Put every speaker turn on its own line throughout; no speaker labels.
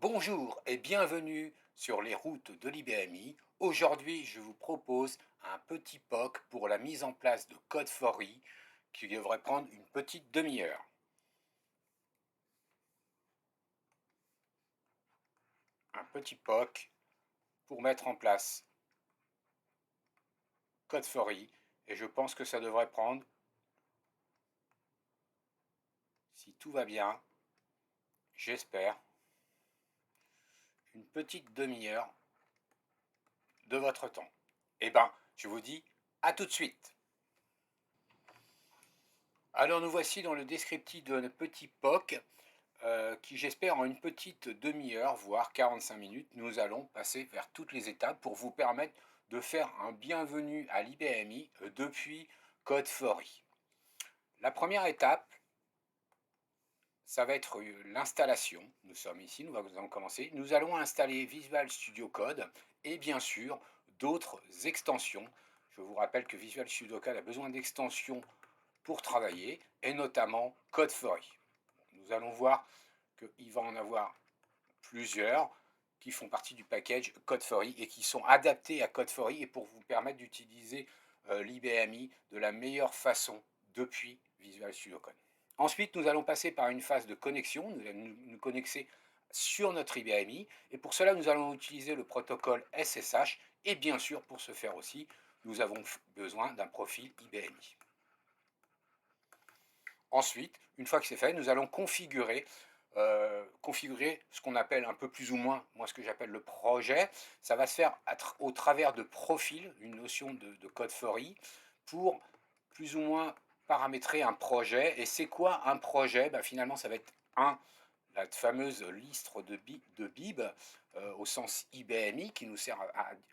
Bonjour et bienvenue sur les routes de l'IBMI. Aujourd'hui, je vous propose un petit POC pour la mise en place de Code for E qui devrait prendre une petite demi-heure. Un petit POC pour mettre en place Code for E et je pense que ça devrait prendre, si tout va bien, j'espère, une petite demi-heure de votre temps. Eh bien, je vous dis à tout de suite. Alors nous voici dans le descriptif de notre petit POC qui j'espère en une petite demi-heure, voire 45 minutes, nous allons passer vers toutes les étapes pour vous permettre de faire un bienvenue à l'IBMI depuis Code for E. La première étape, ça va être l'installation. Nous sommes ici, nous allons commencer. Nous allons installer Visual Studio Code et bien sûr d'autres extensions. Je vous rappelle que Visual Studio Code a besoin d'extensions pour travailler et notamment Code for E. Nous allons voir qu'il va en avoir plusieurs qui font partie du package Code for E et qui sont adaptés à Code for E et pour vous permettre d'utiliser l'IBMI de la meilleure façon depuis Visual Studio Code. Ensuite, nous allons passer par une phase de connexion. Nous allons nous connecter sur notre IBMI et pour cela, nous allons utiliser le protocole SSH et bien sûr, pour ce faire aussi, nous avons besoin d'un profil IBMI. Ensuite, une fois que c'est fait, nous allons configurer ce qu'on appelle un peu plus ou moins, moi ce que j'appelle le projet. Ça va se faire au travers de profils, une notion de code for E, pour plus ou moins paramétrer un projet. Et c'est quoi un projet? Finalement, ça va être la fameuse liste de BIB au sens IBMI qui nous sert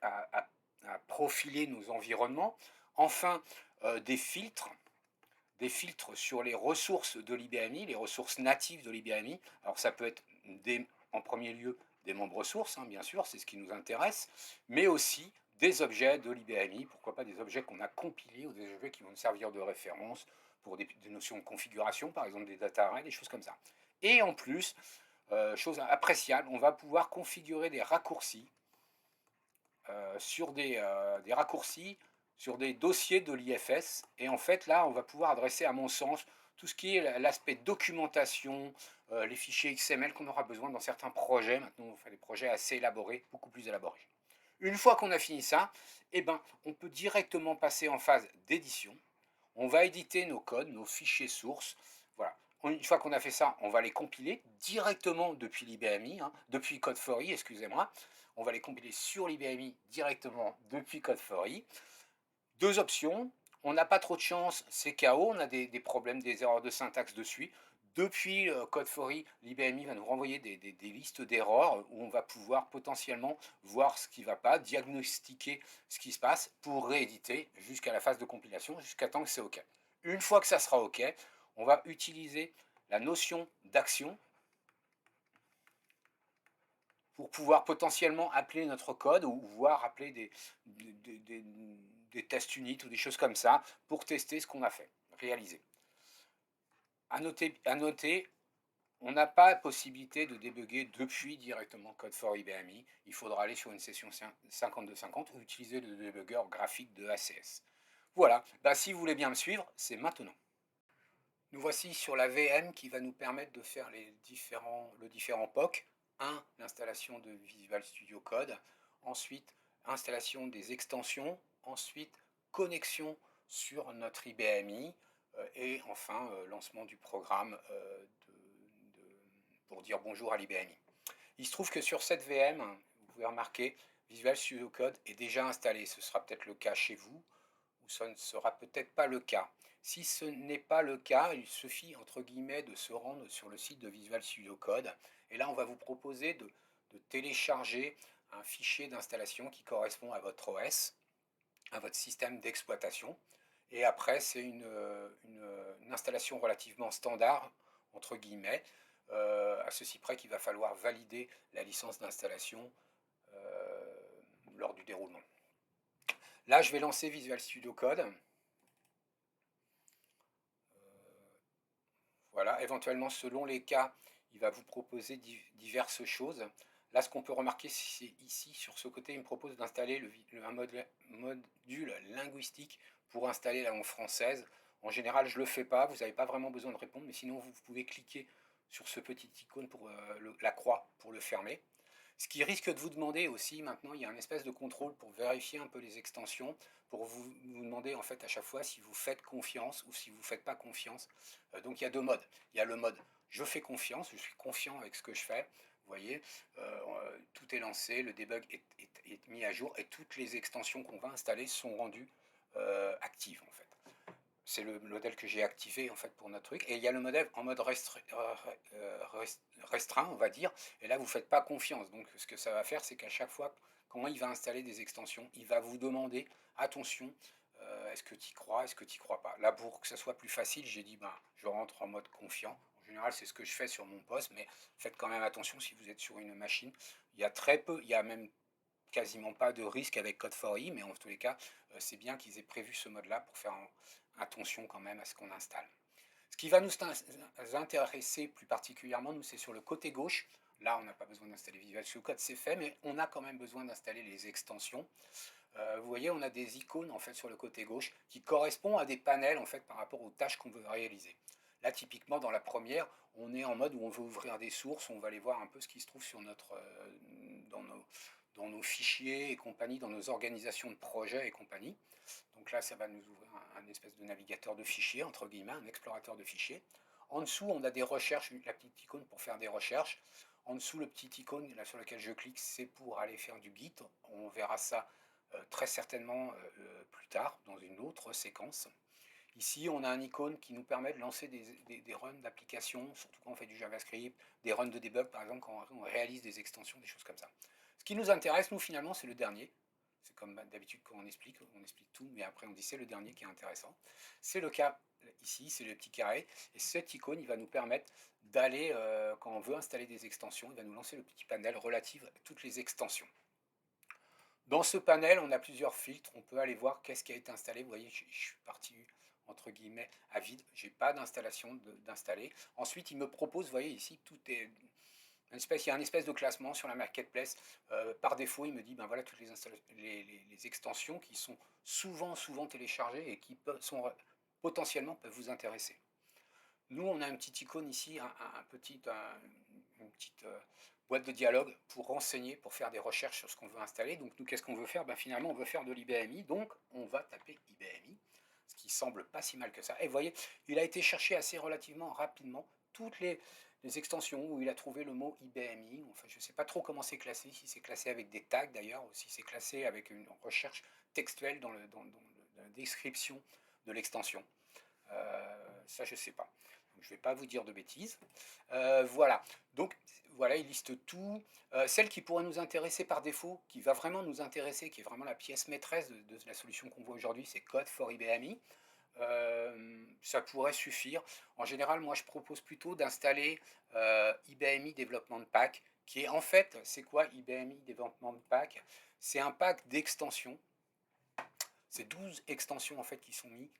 à profiler nos environnements. Enfin, des filtres sur les ressources de l'IBMI, les ressources natives de l'IBMI. Alors ça peut être en premier lieu des membres sources, bien sûr, c'est ce qui nous intéresse, mais aussi des objets de l'IBMI, pourquoi pas des objets qu'on a compilés ou des objets qui vont nous servir de référence pour des notions de configuration, par exemple des data arrays, des choses comme ça. Et en plus, chose appréciable, on va pouvoir configurer des raccourcis sur des raccourcis sur des dossiers de l'IFS. Et en fait, là, on va pouvoir adresser, à mon sens, tout ce qui est l'aspect documentation, les fichiers XML qu'on aura besoin dans certains projets. Maintenant, on fait des projets assez élaborés, beaucoup plus élaborés. Une fois qu'on a fini ça, eh ben, on peut directement passer en phase d'édition. On va éditer nos codes, nos fichiers sources. Voilà. Une fois qu'on a fait ça, on va les compiler directement depuis l'IBMI, depuis Code for E, excusez-moi. On va les compiler sur l'IBMI directement depuis Code for E. Deux options. On n'a pas trop de chance, c'est KO, on a des problèmes, des erreurs de syntaxe dessus. Depuis Code for E, l'IBMI va nous renvoyer des listes d'erreurs où on va pouvoir potentiellement voir ce qui ne va pas, diagnostiquer ce qui se passe pour rééditer jusqu'à la phase de compilation, jusqu'à temps que c'est OK. Une fois que ça sera OK, on va utiliser la notion d'action pour pouvoir potentiellement appeler notre code ou voir appeler des tests units ou des choses comme ça pour tester ce qu'on a fait, réaliser. À noter, on n'a pas la possibilité de débugger depuis directement Code for IBMI. Il faudra aller sur une session 5250 ou utiliser le débugger graphique de ACS. Voilà, si vous voulez bien me suivre, c'est maintenant. Nous voici sur la VM qui va nous permettre de faire le différent POC. 1. L'installation de Visual Studio Code. Ensuite, installation des extensions. Ensuite, connexion sur notre IBMI. Et enfin, lancement du programme pour dire bonjour à l'IBMI. Il se trouve que sur cette VM, vous pouvez remarquer, Visual Studio Code est déjà installé. Ce sera peut-être le cas chez vous, ou ça ne sera peut-être pas le cas. Si ce n'est pas le cas, il suffit entre guillemets de se rendre sur le site de Visual Studio Code. Et là, on va vous proposer de télécharger un fichier d'installation qui correspond à votre OS, à votre système d'exploitation. Et après, c'est une installation relativement standard, entre guillemets, à ceci près qu'il va falloir valider la licence d'installation lors du déroulement. Là, je vais lancer Visual Studio Code. Voilà, éventuellement, selon les cas, il va vous proposer diverses choses. Là, ce qu'on peut remarquer, c'est ici, sur ce côté, il me propose d'installer un module linguistique pour installer la langue française. En général, je ne le fais pas, vous n'avez pas vraiment besoin de répondre, mais sinon, vous pouvez cliquer sur ce petit icône pour la croix pour le fermer. Ce qui risque de vous demander aussi, maintenant, il y a un espèce de contrôle pour vérifier un peu les extensions, pour vous demander en fait à chaque fois si vous faites confiance ou si vous ne faites pas confiance. Donc il y a deux modes. Il y a le mode je fais confiance, je suis confiant avec ce que je fais. Vous voyez, tout est lancé, le debug est mis à jour et toutes les extensions qu'on va installer sont rendues actives en fait. C'est le modèle que j'ai activé en fait pour notre truc. Et il y a le modèle en mode restreint, on va dire. Et là, vous ne faites pas confiance. Donc, ce que ça va faire, c'est qu'à chaque fois, quand il va installer des extensions, il va vous demander, attention, est-ce que tu y crois, est-ce que tu y crois pas. Là, pour que ça soit plus facile, j'ai dit, ben, je rentre en mode confiant. En général, c'est ce que je fais sur mon poste, mais faites quand même attention si vous êtes sur une machine. Il y a très peu, il y a même quasiment pas de risque avec Code4i, mais en tous les cas, c'est bien qu'ils aient prévu ce mode-là pour faire attention quand même à ce qu'on installe. Ce qui va nous intéresser plus particulièrement, nous, c'est sur le côté gauche. Là, on n'a pas besoin d'installer Visual Studio Code, c'est fait, mais on a quand même besoin d'installer les extensions. Vous voyez, on a des icônes en fait sur le côté gauche qui correspondent à des panels en fait par rapport aux tâches qu'on veut réaliser. Là, typiquement, dans la première, on est en mode où on veut ouvrir des sources, on va aller voir un peu ce qui se trouve sur dans nos fichiers et compagnie, dans nos organisations de projets et compagnie. Donc là, ça va nous ouvrir un espèce de navigateur de fichiers, entre guillemets, un explorateur de fichiers. En dessous, on a des recherches, la petite icône pour faire des recherches. En dessous, le petit icône là, sur lequel je clique, c'est pour aller faire du Git. On verra ça très certainement plus tard, dans une autre séquence. Ici, on a un icône qui nous permet de lancer des runs d'applications, surtout quand on fait du JavaScript, des runs de debug, par exemple, quand on réalise des extensions, des choses comme ça. Ce qui nous intéresse, nous, finalement, c'est le dernier. C'est comme d'habitude quand on explique tout, mais après on dit c'est le dernier qui est intéressant. C'est le cas ici, c'est le petit carré, et cette icône, il va nous permettre d'aller, quand on veut installer des extensions, il va nous lancer le petit panel relatif à toutes les extensions. Dans ce panel, on a plusieurs filtres, on peut aller voir qu'est-ce qui a été installé. Vous voyez, je suis parti entre guillemets à vide, j'ai pas d'installation d'installer. Ensuite, il me propose, vous voyez ici, tout est il y a un espèce de classement sur la marketplace. Par défaut, il me dit, ben voilà toutes les extensions qui sont souvent téléchargées et qui potentiellement peuvent vous intéresser. Nous, on a une petite icône ici, une petite boîte de dialogue pour renseigner, pour faire des recherches sur ce qu'on veut installer. Donc nous, qu'est-ce qu'on veut faire? Ben, finalement, on veut faire de l'IBMI, donc on va taper IBMI, ce qui semble pas si mal que ça. Et vous voyez, il a été cherché assez relativement rapidement toutes les extensions où il a trouvé le mot IBMI. Enfin, je ne sais pas trop comment c'est classé, si c'est classé avec des tags d'ailleurs, ou si c'est classé avec une recherche textuelle dans la description de l'extension. Ça, je ne sais pas. Donc, je ne vais pas vous dire de bêtises. Voilà. Donc, voilà, il liste tout. Celle qui pourrait nous intéresser par défaut, qui va vraiment nous intéresser, qui est vraiment la pièce maîtresse de la solution qu'on voit aujourd'hui, c'est Code4IBMI. Ça pourrait suffire. En général, moi, je propose plutôt d'installer IBMI Development Pack, qui est en fait, c'est quoi IBMI Development Pack? C'est un pack d'extensions. C'est 12 extensions en fait qui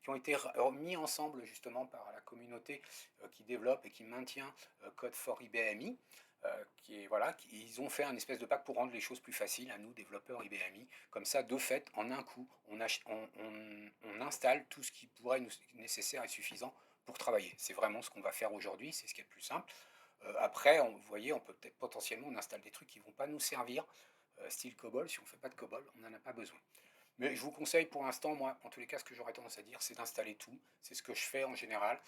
ont été mis ensemble justement par la communauté qui développe et qui maintient Code4IBMI. Ils ont fait un espèce de pack pour rendre les choses plus faciles à nous, développeurs IBMI. Comme ça, de fait, en un coup, on installe tout ce qui pourrait être nécessaire et suffisant pour travailler. C'est vraiment ce qu'on va faire aujourd'hui, c'est ce qui est le plus simple. Après, vous voyez, on peut peut-être potentiellement, on installe des trucs qui ne vont pas nous servir, style COBOL. Si on ne fait pas de COBOL, on n'en a pas besoin. Mais je vous conseille pour l'instant, moi, en tous les cas, ce que j'aurais tendance à dire, c'est d'installer tout. C'est ce que je fais en général.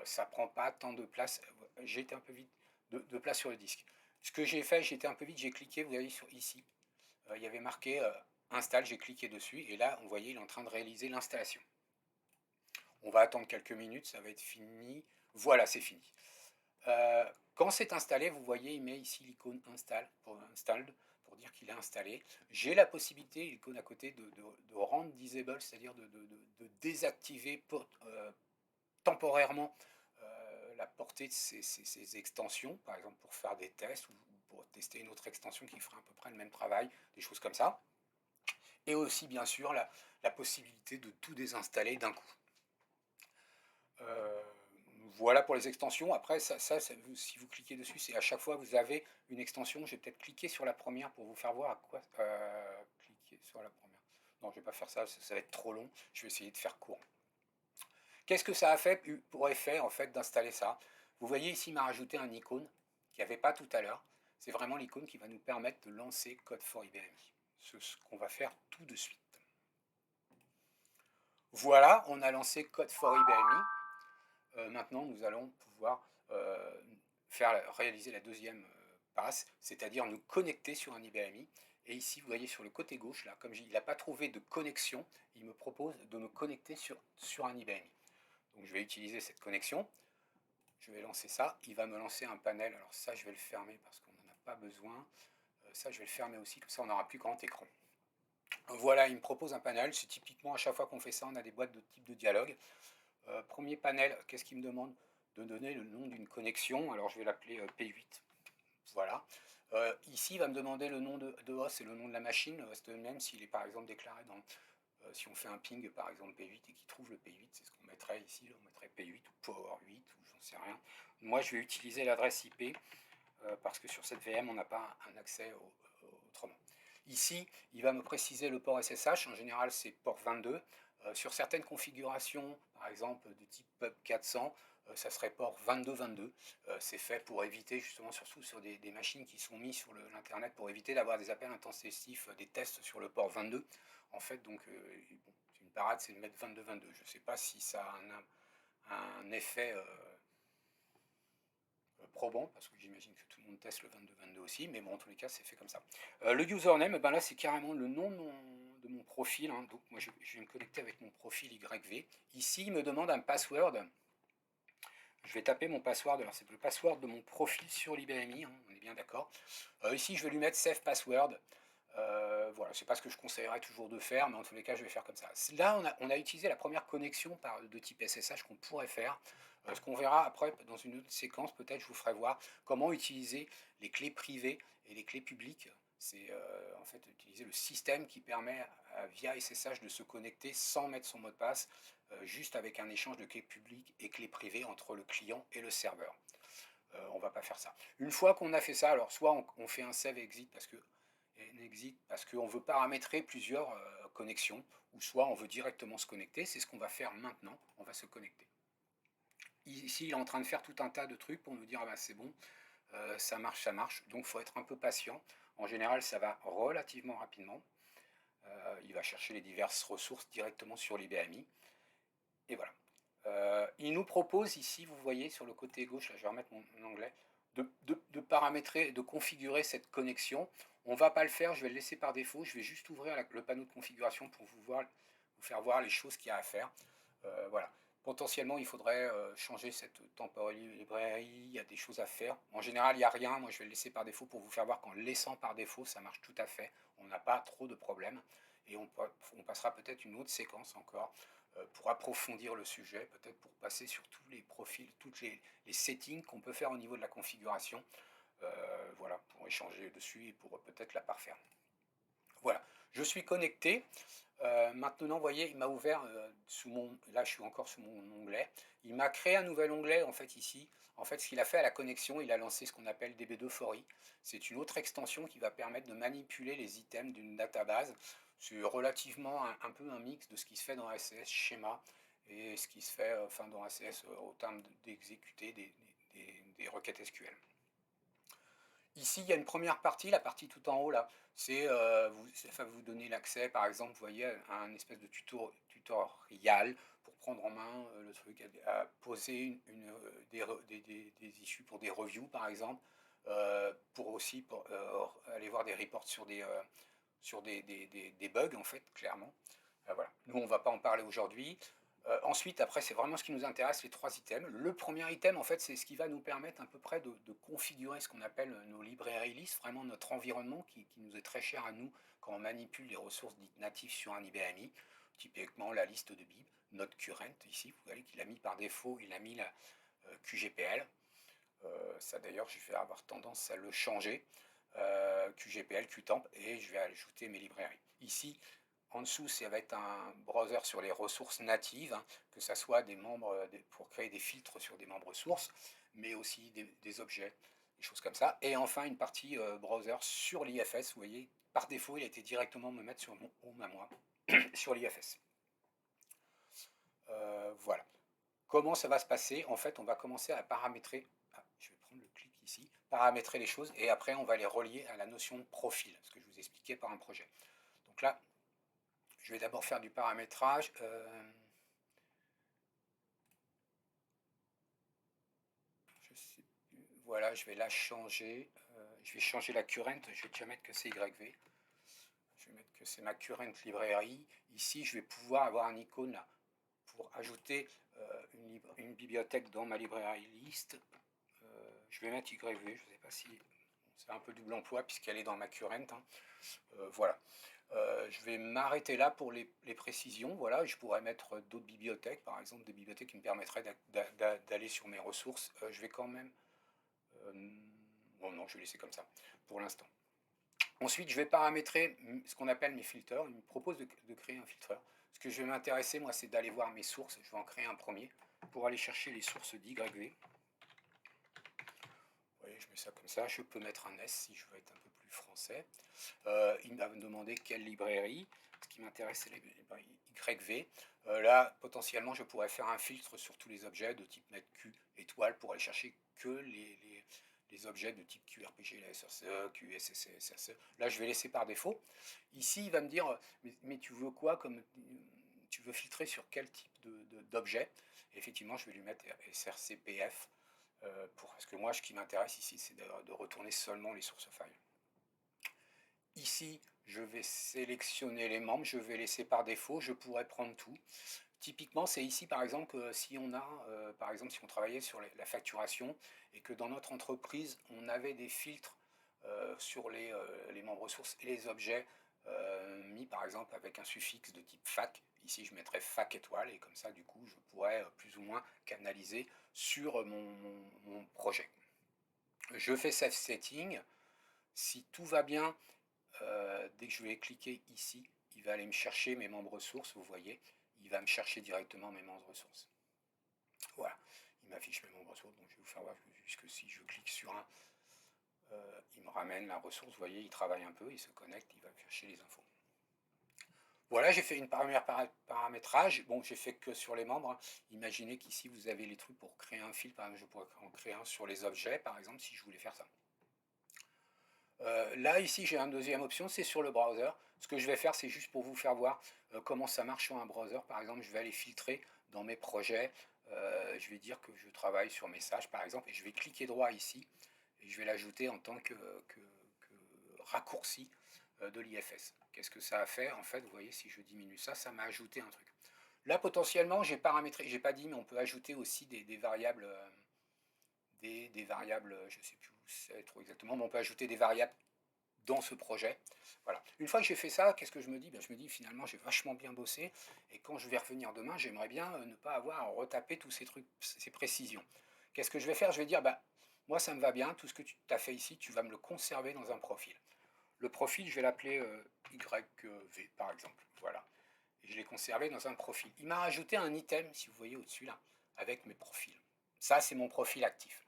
Ça prend pas tant de place. J'ai été un peu vite de place sur le disque. Ce que j'ai fait, j'ai été un peu vite, j'ai cliqué, vous voyez ici, il y avait marqué installe, j'ai cliqué dessus, et là, vous voyez, il est en train de réaliser l'installation. On va attendre quelques minutes, ça va être fini. Voilà, c'est fini. Quand c'est installé, vous voyez, il met ici l'icône install pour dire qu'il est installé. J'ai la possibilité, l'icône à côté, de rendre disable, c'est-à-dire de désactiver temporairement la portée de ces extensions, par exemple pour faire des tests ou pour tester une autre extension qui fera à peu près le même travail, des choses comme ça. Et aussi, bien sûr, la possibilité de tout désinstaller d'un coup. Voilà pour les extensions. Après, si vous cliquez dessus, c'est à chaque fois que vous avez une extension. Je vais peut-être cliquer sur la première pour vous faire voir à quoi. Cliquer sur la première. Non, je ne vais pas faire ça, ça va être trop long. Je vais essayer de faire court. Qu'est-ce que ça a fait pour effet en fait d'installer ça? Vous voyez ici, il m'a rajouté un icône qu'il n'y avait pas tout à l'heure. C'est vraiment l'icône qui va nous permettre de lancer Code for IBMI. C'est ce qu'on va faire tout de suite. Voilà, on a lancé Code for IBMI. Maintenant, nous allons pouvoir réaliser la deuxième passe, c'est-à-dire nous connecter sur un IBMI. Et ici, vous voyez sur le côté gauche, là, comme il n'a pas trouvé de connexion, il me propose de me connecter sur un IBMI. Donc je vais utiliser cette connexion. Je vais lancer ça. Il va me lancer un panel. Alors ça, je vais le fermer parce qu'on n'en a pas besoin. Ça, je vais le fermer aussi, comme ça on n'aura plus grand écran. Voilà, il me propose un panel. C'est typiquement à chaque fois qu'on fait ça, on a des boîtes de type de dialogue. Premier panel, qu'est-ce qu'il me demande? De donner le nom d'une connexion. Alors je vais l'appeler P8. Voilà. Ici, il va me demander le nom de host et le nom de la machine, host même s'il est par exemple déclaré dans... si on fait un ping par exemple P8 et qu'il trouve le P8, c'est ce qu'on mettrait ici, on mettrait P8 ou Power 8 ou j'en sais rien. Moi je vais utiliser l'adresse IP parce que sur cette VM on n'a pas un accès autrement. Ici il va me préciser le port SSH, en général c'est port 22. Sur certaines configurations, par exemple de type pub 400, ça serait port 2222. C'est fait pour éviter, justement, surtout sur des machines qui sont mises sur l'internet, pour éviter d'avoir des appels intensifs, des tests sur le port 22. En fait, donc, bon, une parade, c'est de mettre 2222. Je ne sais pas si ça a un effet probant, parce que j'imagine que tout le monde teste le 2222 aussi, mais bon, en tous les cas, c'est fait comme ça. Le username, ben là, c'est carrément le nom de mon profil. Hein. Donc, moi, je vais me connecter avec mon profil YV. Ici, il me demande un password. Je vais taper mon password. Alors, c'est le password de mon profil sur l'IBMI, hein, on est bien d'accord. Ici, je vais lui mettre Save Password. Voilà, c'est pas ce que je conseillerais toujours de faire, mais en tous les cas, je vais faire comme ça. Là, on a utilisé la première connexion de type SSH qu'on pourrait faire. Ce qu'on verra après, dans une autre séquence, peut-être, je vous ferai voir comment utiliser les clés privées et les clés publiques. C'est en fait utiliser le système qui permet via SSH de se connecter sans mettre son mot de passe, juste avec un échange de clés publiques et clés privées entre le client et le serveur. On ne va pas faire ça. Une fois qu'on a fait ça, alors soit on fait un save exit parce qu'on veut paramétrer plusieurs connexions, ou soit on veut directement se connecter. C'est ce qu'on va faire maintenant. On va se connecter. Ici, il est en train de faire tout un tas de trucs pour nous dire ah ben, c'est bon, ça marche, ça marche. Donc, il faut être un peu patient. En général, ça va relativement rapidement. Il va chercher les diverses ressources directement sur l'IBMI. Et voilà. Il nous propose ici, vous voyez sur le côté gauche, là je vais remettre mon anglais, de paramétrer, de configurer cette connexion. On ne va pas le faire, je vais le laisser par défaut. Je vais juste ouvrir le panneau de configuration pour vous faire voir les choses qu'il y a à faire. Voilà. Potentiellement, il faudrait changer cette temporary librairie. Il y a des choses à faire. En général, il n'y a rien. Moi, je vais le laisser par défaut pour vous faire voir qu'en le laissant par défaut, ça marche tout à fait. On n'a pas trop de problèmes. Et on passera peut-être une autre séquence encore pour approfondir le sujet, peut-être pour passer sur tous les profils, toutes les settings qu'on peut faire au niveau de la configuration. Voilà, pour échanger dessus et pour peut-être la parfaire. Voilà, je suis connecté. Maintenant, vous voyez, il m'a ouvert là je suis encore sous mon onglet. Il m'a créé un nouvel onglet en fait ici. En fait, ce qu'il a fait à la connexion, il a lancé ce qu'on appelle DB2 C'est une autre extension qui va permettre de manipuler les items d'une database. C'est relativement un peu un mix de ce qui se fait dans ACS schéma et ce qui se fait dans ACS au terme d'exécuter des requêtes SQL. Ici, il y a une première partie, la partie tout en haut là, ça va vous donner l'accès, par exemple, vous voyez, à un espèce de tutoriel pour prendre en main le truc, à poser des issues pour des reviews, par exemple, pour aussi aller voir des reports sur des bugs, en fait, clairement. Voilà. Nous, on ne va pas en parler aujourd'hui. Ensuite, après, c'est vraiment ce qui nous intéresse, les trois items. Le premier item, en fait, c'est ce qui va nous permettre à peu près de configurer ce qu'on appelle nos librairies listes, vraiment notre environnement qui nous est très cher à nous quand on manipule les ressources dites natives sur un IBMI, typiquement la liste de bib, notre current ici, vous voyez qu'il a mis par défaut, il a mis la QGPL. Ça d'ailleurs, je vais avoir tendance à le changer, QGPL, QTemp, et je vais ajouter mes librairies. Ici, En dessous, ça va être un browser sur les ressources natives, hein, que ce soit des membres, pour créer des filtres sur des membres sources, mais aussi des objets, des choses comme ça. Et enfin, une partie browser sur l'IFS. Vous voyez, par défaut, il a été directement me mettre sur mon home à moi, sur l'IFS. Voilà. Comment ça va se passer? En fait, on va commencer à paramétrer. Ah, je vais prendre le clic ici. Paramétrer les choses et après, on va les relier à la notion de profil, ce que je vous expliquais par un projet. Donc là, je vais d'abord faire du paramétrage. Je sais plus. Voilà, je vais la changer. Je vais changer la current. Je vais déjà mettre que c'est YV. Je vais mettre que c'est ma current librairie. Ici, je vais pouvoir avoir un icône là pour ajouter une bibliothèque dans ma librairie list. Je vais mettre YV. Je ne sais pas si c'est un peu double emploi puisqu'elle est dans ma current. Hein. Voilà. Je vais m'arrêter là pour les précisions. Voilà, je pourrais mettre d'autres bibliothèques, par exemple des bibliothèques qui me permettraient d'aller sur mes ressources. Je vais quand même... bon non, je vais laisser comme ça pour l'instant. Ensuite, je vais paramétrer ce qu'on appelle mes filters. Il me propose de créer un filtreur. Ce que je vais m'intéresser, moi, c'est d'aller voir mes sources. Je vais en créer un premier pour aller chercher les sources d'YV. Oui, je mets ça comme ça. Je peux mettre un S si je veux être un peu plus français. Il va me demander quelle librairie. Ce qui m'intéresse, c'est les librairies YV. Là, potentiellement, je pourrais faire un filtre sur tous les objets de type NetQ étoile pour aller chercher que les objets de type QRPG, la SRCE, QSSC, SRCE. Là, je vais laisser par défaut. Ici, il va me dire, mais tu veux quoi comme tu veux filtrer sur quel type d'objet? Effectivement, je vais lui mettre SRCPF. Parce que moi, ce qui m'intéresse ici, c'est de retourner seulement les sources files. Ici, je vais sélectionner les membres, je vais laisser par défaut, je pourrais prendre tout. Typiquement, c'est ici, par exemple, si on a, par exemple, si on travaillait sur la facturation et que dans notre entreprise, on avait des filtres sur les membres ressources et les objets mis, par exemple, avec un suffixe de type fac. Ici, je mettrais fac étoile et comme ça, du coup, je pourrais plus ou moins canaliser sur mon projet. Je fais Save Setting. Si tout va bien, dès que je vais cliquer ici, il va aller me chercher mes membres ressources, vous voyez, il va me chercher directement mes membres ressources. Voilà, il m'affiche mes membres ressources, donc je vais vous faire voir, puisque si je clique sur un, il me ramène la ressource, vous voyez, il travaille un peu, il se connecte, il va me chercher les infos. Voilà, j'ai fait une première paramétrage. Bon, j'ai fait que sur les membres. Imaginez qu'ici, vous avez les trucs pour créer un fil. Par exemple, je pourrais en créer un sur les objets, par exemple, si je voulais faire ça. Là, ici, j'ai une deuxième option, c'est sur le browser. Ce que je vais faire, c'est juste pour vous faire voir comment ça marche sur un browser. Par exemple, je vais aller filtrer dans mes projets. Je vais dire que je travaille sur message, par exemple, et je vais cliquer droit ici. Et je vais l'ajouter en tant que raccourci de l'IFS. Qu'est-ce que ça a fait? En fait, vous voyez, si je diminue ça, ça m'a ajouté un truc. Là, potentiellement, j'ai paramétré, j'ai pas dit, mais on peut ajouter aussi des variables... des variables, je ne sais plus où c'est trop exactement, mais on peut ajouter des variables dans ce projet. Voilà. Une fois que j'ai fait ça, qu'est-ce que je me dis? Ben, je me dis finalement j'ai vachement bien bossé et quand je vais revenir demain, j'aimerais bien ne pas avoir à retaper tous ces trucs, ces précisions. Qu'est-ce que je vais faire? Je vais dire, bah, moi ça me va bien, tout ce que tu as fait ici, tu vas me le conserver dans un profil. Le profil, je vais l'appeler YV par exemple. Voilà. Et je l'ai conservé dans un profil. Il m'a rajouté un item, si vous voyez au-dessus là, avec mes profils. Ça, c'est mon profil actif.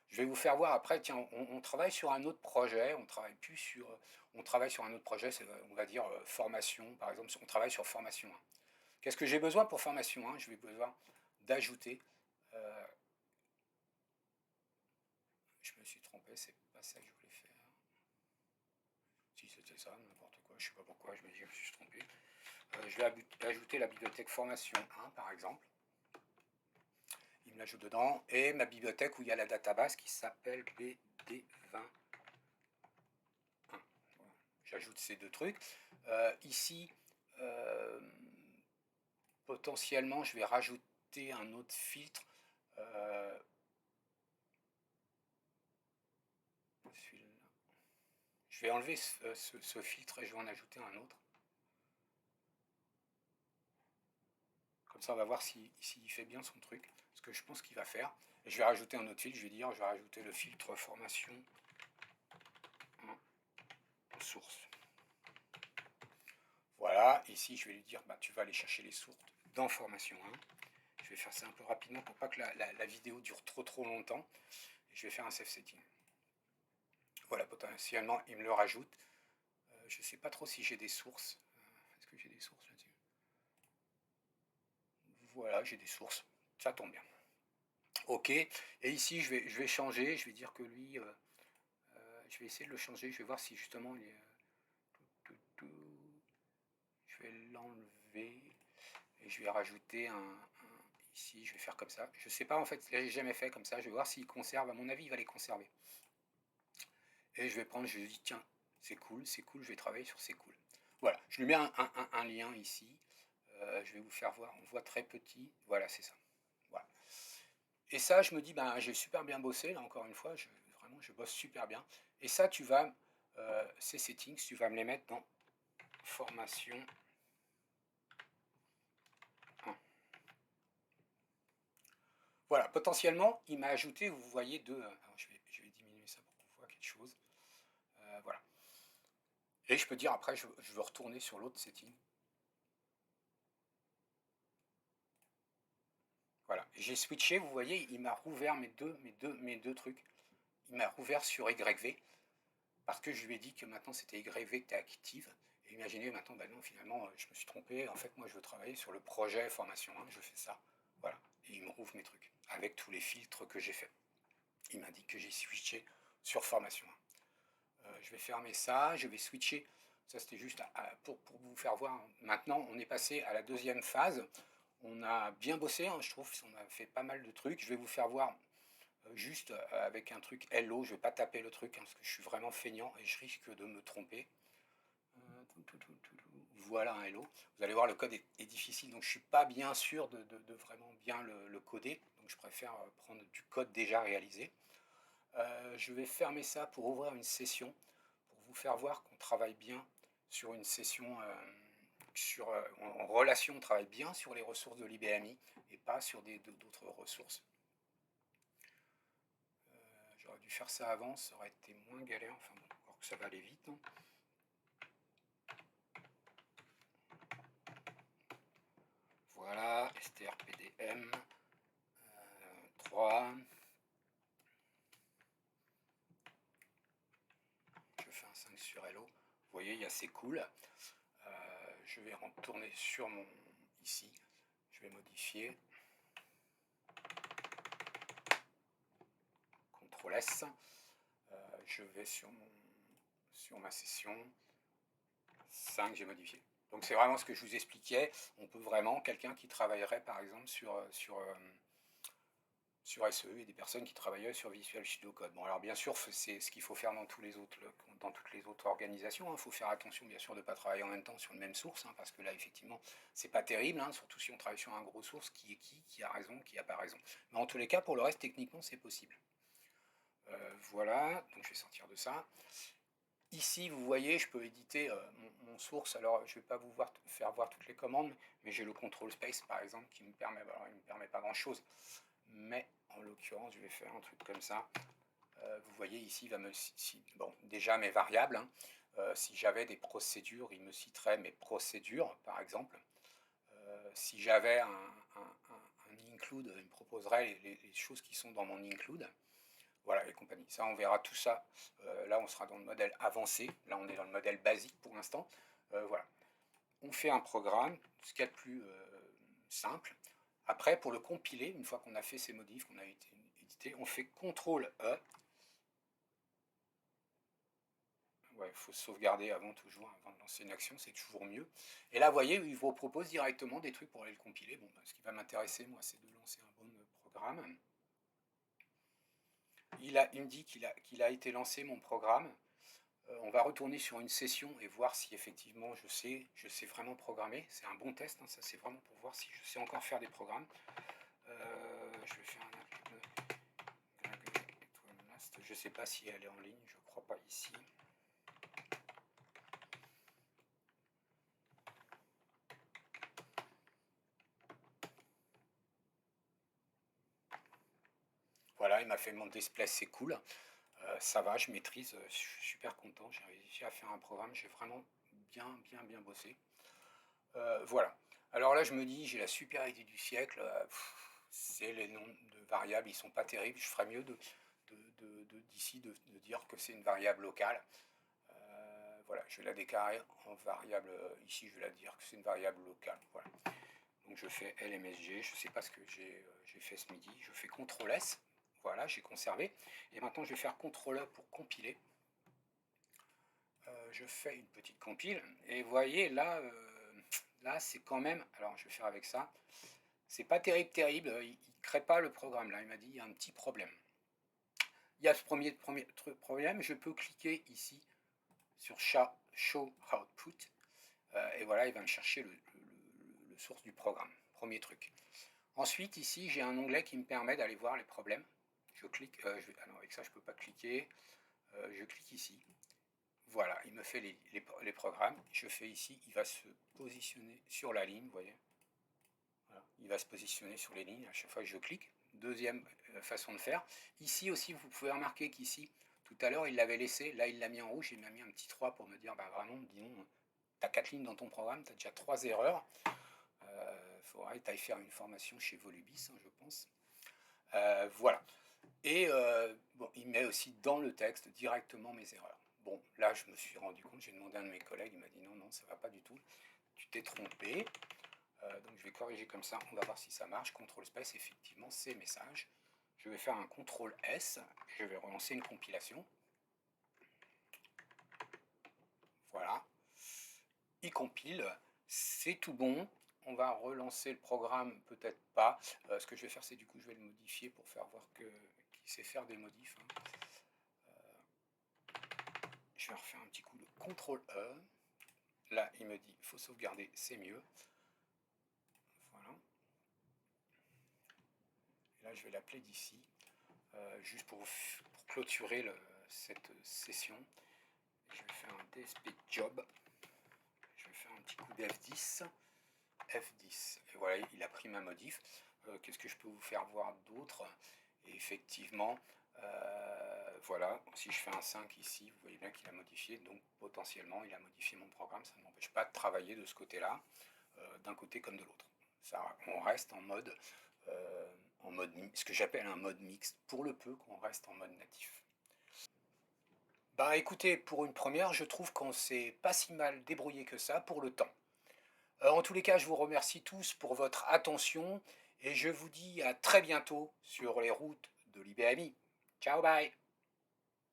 Je vais vous faire voir après, tiens, on travaille sur un autre projet, on travaille sur un autre projet, on va dire formation, par exemple, on travaille sur formation 1. Qu'est-ce que j'ai besoin pour formation 1? Je vais besoin d'ajouter, euh, je me suis trompé, c'est pas ça que je voulais faire. Si c'était ça, n'importe quoi, je sais pas pourquoi, je me dis que je me suis trompé. Je vais ajouter la bibliothèque formation 1, par exemple. Il me l'ajoute dedans, et ma bibliothèque où il y a la database qui s'appelle BD20. J'ajoute ces deux trucs. Ici, euh, potentiellement, je vais rajouter un autre filtre. Je vais enlever ce filtre et je vais en ajouter un autre. Comme ça, on va voir s'il fait bien son truc, ce que je pense qu'il va faire. Et je vais rajouter un autre filtre, je vais rajouter le filtre formation en source. Voilà, ici je vais lui dire, bah, tu vas aller chercher les sources dans formation 1. Je vais faire ça un peu rapidement pour pas que la vidéo dure trop longtemps. Et je vais faire un save setting. Voilà, potentiellement, il me le rajoute. Je ne sais pas trop si j'ai des sources. Est-ce que j'ai des sources là-dessus? Voilà, j'ai des sources. Ça tombe bien. OK. Et ici, je vais changer. Je vais dire que lui, je vais essayer de le changer. Je vais voir si justement, il est, je vais l'enlever. Et je vais rajouter ici. Je vais faire comme ça. Je ne sais pas, en fait, je l'ai jamais fait comme ça. Je vais voir s'il conserve. À mon avis, il va les conserver. Et je vais prendre, je lui dis, tiens, c'est cool, je vais travailler sur c'est cool. Voilà, je lui mets un lien ici. Je vais vous faire voir, on voit très petit. Voilà, c'est ça. Voilà. Et ça, je me dis, ben, j'ai super bien bossé, là, encore une fois, vraiment, je bosse super bien. Et ça, tu vas, ces settings, tu vas me les mettre dans formation 1. Voilà, potentiellement, il m'a ajouté, vous voyez, deux. Alors, je vais diminuer ça pour qu'on voit quelque chose. Voilà. Et je peux dire, après, je veux retourner sur l'autre setting. Voilà, j'ai switché, vous voyez, il m'a rouvert mes deux trucs. Il m'a rouvert sur YV, parce que je lui ai dit que maintenant c'était YV qui était active. Et imaginez maintenant, ben non, finalement, je me suis trompé. En fait, moi, je veux travailler sur le projet formation 1, je fais ça. Voilà, et il me rouvre mes trucs, avec tous les filtres que j'ai fait. Il m'indique que j'ai switché sur formation 1. Je vais fermer ça, je vais switcher. Ça, c'était juste pour vous faire voir. Maintenant, on est passé à la deuxième phase. On a bien bossé, hein, je trouve, on a fait pas mal de trucs. Je vais vous faire voir juste avec un truc hello, je ne vais pas taper le truc, hein, parce que je suis vraiment feignant et je risque de me tromper. Voilà un hello. Vous allez voir, le code est difficile, donc je ne suis pas bien sûr de vraiment bien le coder. Donc je préfère prendre du code déjà réalisé. Je vais fermer ça pour ouvrir une session, pour vous faire voir qu'on travaille bien sur une session, en relation, on travaille bien sur les ressources de l'IBMI et pas sur d'autres ressources. J'aurais dû faire ça avant, ça aurait été moins galère, enfin bon, alors que ça va aller vite. Hein. Voilà, strpdm 3. Je fais un 5 sur hello. Vous voyez, il y a c'est cool. Je vais retourner sur mon ici. Je vais modifier. CTRL S. Je vais sur ma session 5, j'ai modifié. Donc c'est vraiment ce que je vous expliquais. On peut vraiment, quelqu'un qui travaillerait par exemple sur SE et des personnes qui travailleraient sur Visual Studio Code. Bon alors bien sûr c'est ce qu'il faut faire dans toutes les autres organisations. Il faut faire attention bien sûr de ne pas travailler en même temps sur une même source, parce que là effectivement c'est pas terrible, surtout si on travaille sur un gros source, qui est qui a raison, qui n'a pas raison. Mais en tous les cas pour le reste techniquement c'est possible. Voilà, donc je vais sortir de ça. Ici, vous voyez, je peux éditer mon source. Alors, je ne vais pas vous faire voir toutes les commandes, mais j'ai le control space, par exemple, qui me permet, alors, il ne me permet pas grand-chose. Mais, en l'occurrence, je vais faire un truc comme ça. Vous voyez, ici, il va me bon, déjà mes variables. Si j'avais des procédures, il me citerait mes procédures, par exemple. Si j'avais un include, il me proposerait les choses qui sont dans mon include. Voilà, et compagnie. Ça, on verra tout ça. Là, on sera dans le modèle avancé. Là, on est dans le modèle basique pour l'instant. Voilà. On fait un programme, ce qu'il y a de plus simple. Après, pour le compiler, une fois qu'on a fait ces modifs, qu'on a édité, on fait CTRL-E. Ouais, il faut sauvegarder avant, toujours, avant de lancer une action, c'est toujours mieux. Et là, vous voyez, il vous propose directement des trucs pour aller le compiler. Bon, ce qui va m'intéresser, moi, c'est de lancer un bon programme. Il me dit qu'il a été lancé, mon programme. On va retourner sur une session et voir si effectivement je sais vraiment programmer. C'est un bon test, ça c'est vraiment pour voir si je sais encore faire des programmes. Je vais faire je ne sais pas si elle est en ligne, je ne crois pas ici. Voilà, il m'a fait mon display, c'est cool. Ça va, je maîtrise, je suis super content. J'ai réussi à faire un programme, j'ai vraiment bien bossé. Voilà. Alors là, je me dis, j'ai la super idée du siècle, c'est les noms de variables, ils sont pas terribles, je ferais mieux d'ici de dire que c'est une variable locale. Voilà, je vais la déclarer en variable, ici je vais la dire que c'est une variable locale, voilà. Donc je fais LMSG, je ne sais pas ce que j'ai fait ce midi, je fais CTRL S, voilà, j'ai conservé. Et maintenant je vais faire CTRL E pour compiler. Je fais une petite compile, et vous voyez là, là c'est quand même, alors je vais faire avec ça, c'est pas terrible, il ne crée pas le programme là, il m'a dit il y a un petit problème. Il y a ce premier problème, je peux cliquer ici sur Show Output, et voilà, il va me chercher le source du programme, premier truc. Ensuite, ici, j'ai un onglet qui me permet d'aller voir les problèmes. Je clique, alors avec ça, je ne peux pas cliquer, je clique ici. Voilà, il me fait les programmes. Je fais ici, il va se positionner sur la ligne, vous voyez. Voilà, il va se positionner sur les lignes à chaque fois que je clique. Deuxième façon de faire. Ici aussi, vous pouvez remarquer qu'ici, tout à l'heure, il l'avait laissé. Là, il l'a mis en rouge. Il m'a mis un petit 3 pour me dire, bah vraiment, dis donc, tu as 4 lignes dans ton programme, tu as déjà 3 erreurs. Il faudra que tu ailles faire une formation chez Volubis, hein, je pense. Voilà. Et bon, il met aussi dans le texte directement mes erreurs. Bon, là, je me suis rendu compte, j'ai demandé à un de mes collègues, il m'a dit non, non, ça ne va pas du tout, tu t'es trompé. Donc je vais corriger comme ça, on va voir si ça marche. CTRL space, effectivement, c'est message. Je vais faire un CTRL S, je vais relancer une compilation. Voilà. Il compile, c'est tout bon. On va relancer le programme, peut-être pas. Ce que je vais faire, c'est du coup, je vais le modifier pour faire voir qu'il sait faire des modifs. Hein. Je vais refaire un petit coup de CTRL E. Là, il me dit, il faut sauvegarder, c'est mieux. Voilà. Et là, je vais l'appeler d'ici, juste pour clôturer cette session. Je vais faire un DSP job. Je vais faire un petit coup d'F10. F10. Et voilà, il a pris ma modif. Qu'est-ce que je peux vous faire voir d'autre? Effectivement, voilà, si je fais un 5 ici, vous voyez bien qu'il a modifié, donc potentiellement il a modifié mon programme, ça ne m'empêche pas de travailler de ce côté-là, d'un côté comme de l'autre. On reste en mode, ce que j'appelle un mode mixte, pour le peu qu'on reste en mode natif. Bah écoutez, pour une première, je trouve qu'on s'est pas si mal débrouillé que ça pour le temps. En tous les cas, je vous remercie tous pour votre attention et je vous dis à très bientôt sur les routes de l'IBMI. Ciao, bye!